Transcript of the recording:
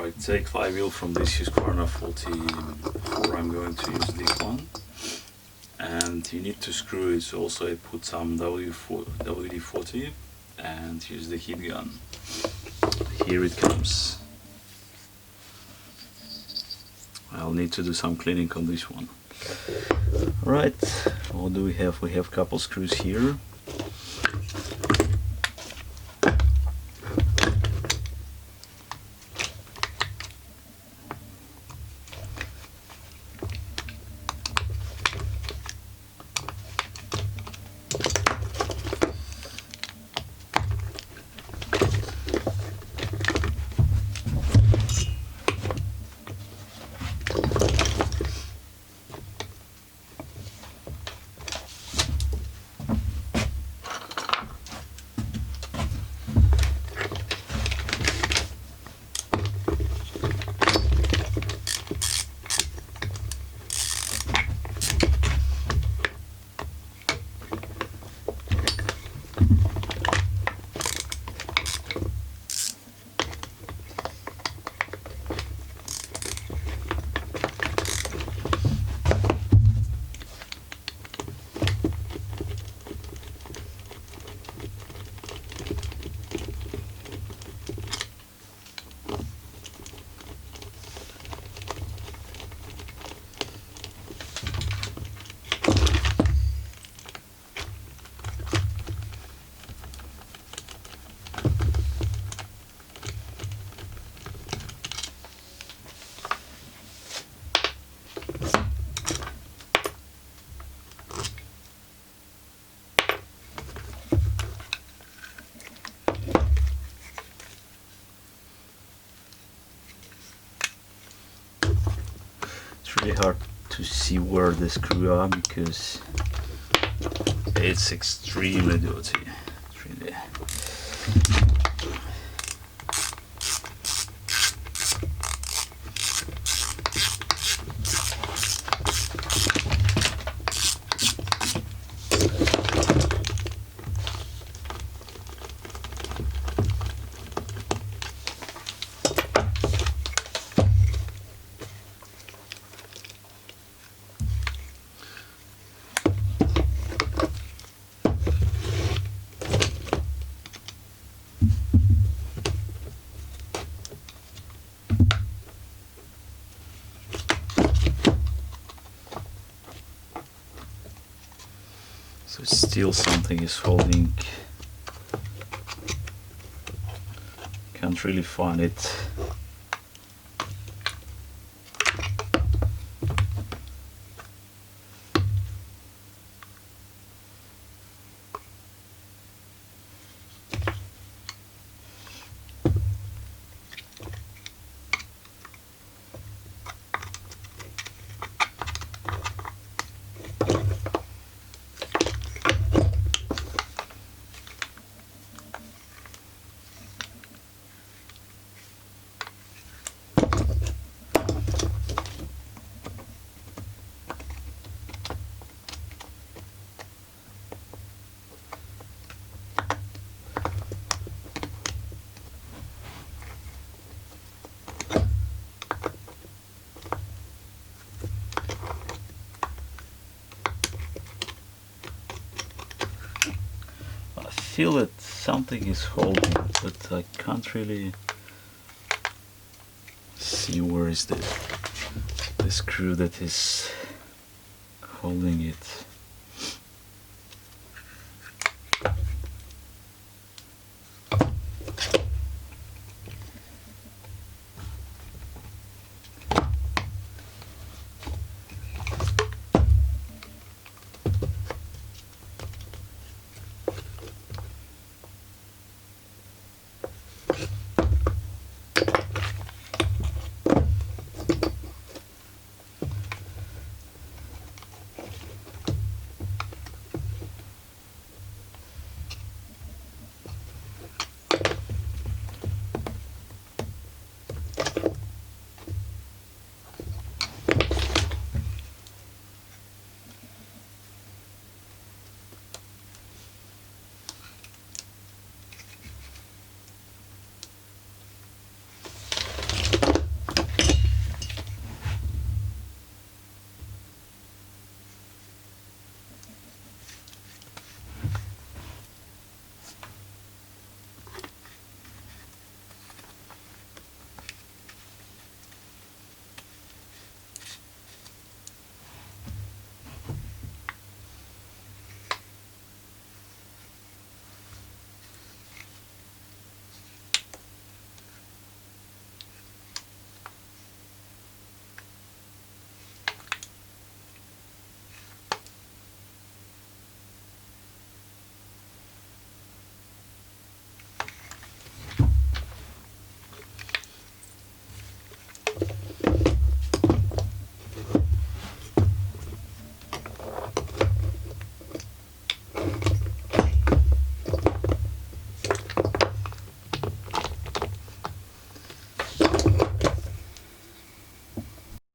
Right, take flywheel from this Husqvarna 44. I'm going to use this one, and you need to screw it. Also, I put some WD-40 and use the heat gun. Here it comes. I'll need to do some cleaning on this one. Right, what do we have? We have a couple screws here. Really hard to see where the screws are because it's extremely dirty. It's really so still something is holding. Can't really find it. I feel that something is holding, but I can't really see where is the screw that is holding it.